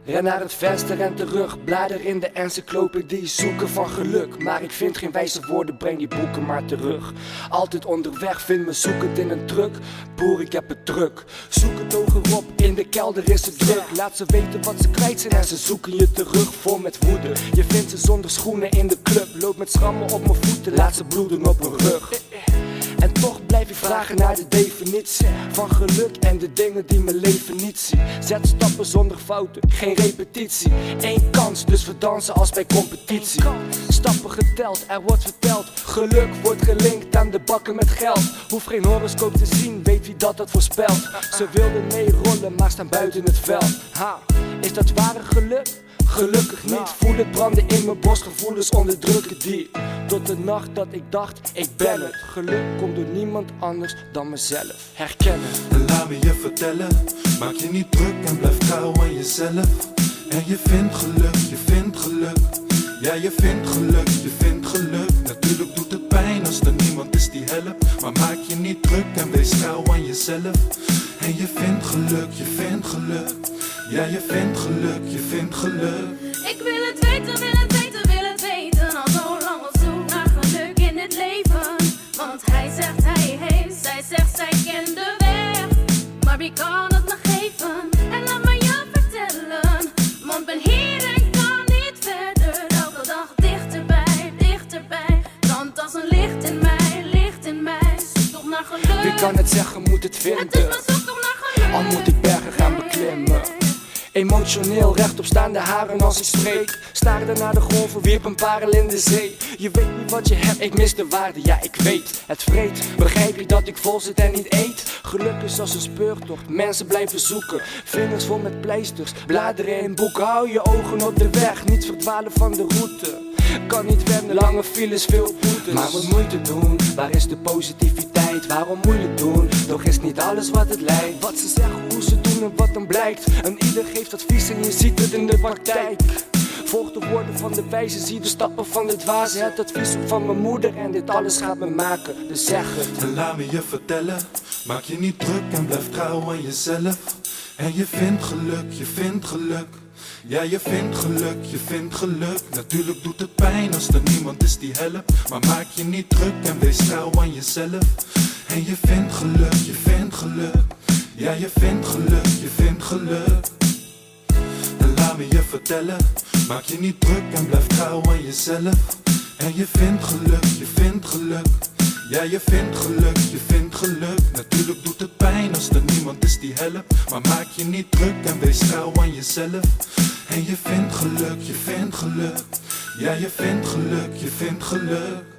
Ren naar het venster en terug, blader in de encyclopedie, zoeken van geluk. Maar ik vind geen wijze woorden, breng die boeken maar terug. Altijd onderweg, vind me zoekend in een truck. Broer, ik heb het druk, zoek het hogerop, in de kelder is het druk. Laat ze weten wat ze kwijt zijn en ze zoeken je terug, vol met woede. Je vindt ze zonder schoenen in de club, loop met schrammen op mijn voeten, laat ze bloeden op mijn rug. En toch blijf ik vragen naar de definitie van geluk en de dingen die mijn leven niet zien. Zet stappen zonder fouten, geen repetitie. Eén kans, dus we dansen als bij competitie. Stappen geteld, er wordt verteld. Geluk wordt gelinkt aan de bakken met geld. Hoef geen horoscoop te zien, weet wie dat voorspelt. Ze wilden meerollen, maar staan buiten het veld. Ha, is dat ware geluk? Gelukkig niet, voel het branden in mijn borst, gevoelens onderdrukken die. Tot de nacht dat ik dacht, ik ben het. Geluk komt door niemand anders dan mezelf. Herkennen. En laat me je vertellen, maak je niet druk en blijf trouw aan jezelf. En je vindt geluk, je vindt geluk. Ja, je vindt geluk, je vindt geluk. Natuurlijk doet het pijn als er niemand is die helpt. Maar maak je niet druk en wees trouw aan jezelf. En je vindt geluk, je vindt geluk. Ja, je vindt geluk, je vindt geluk. Ik wil het weten, wil het weten, wil het weten. Al zo lang op zoek naar geluk in dit leven. Want hij zegt hij heeft, zij zegt zij kent de weg. Maar wie kan het me geven? En laat me je vertellen. Want ben hier en kan niet verder. Elke dag dichterbij, dichterbij. Want als een licht in mij, licht in mij. Zoek toch naar geluk. Wie kan het zeggen, moet het vinden. Het is maar zoek toch naar geluk. Al moet ik bergen gaan beklimmen. Emotioneel, rechtopstaande haren als ik spreek. Staarde naar de golven, wierp een parel in de zee. Je weet niet wat je hebt, ik mis de waarde, ja ik weet. Het vreet, begrijp je dat ik vol zit en niet eet? Geluk is als een speurtocht, mensen blijven zoeken. Vingers vol met pleisters, bladeren in boeken. Hou je ogen op de weg, niet verdwalen van de route. Kan niet wennen, lange files, veel boetes. Maar wat moeite doen, waar is de positiviteit? Waarom moeilijk doen, toch is niet alles wat het lijkt. Wat ze zeggen, hoe ze doen en wat dan blijkt. En ieder geeft advies en je ziet het in de praktijk. Volg de woorden van de wijze, zie de stappen van de dwaze. Het advies van mijn moeder en dit alles gaat me maken, dus zeg het. En laat me je vertellen, maak je niet druk en blijf trouw aan jezelf. En je vindt geluk, je vindt geluk. Ja, je vindt geluk, je vindt geluk. Natuurlijk doet het pijn als er niemand is die helpt. Maar maak je niet druk en wees trouw aan jezelf. En je vindt geluk, je vindt geluk. Ja, je vindt geluk, je vindt geluk. En laat me je vertellen, maak je niet druk en blijf trouw aan jezelf. En je vindt geluk, je vindt geluk. Ja, je vindt geluk, je vindt geluk. Natuurlijk doet het pijn als er niemand is die helpt. Maar maak je niet druk en wees trouw aan jezelf. En je vindt geluk, je vindt geluk. Ja, je vindt geluk, je vindt geluk.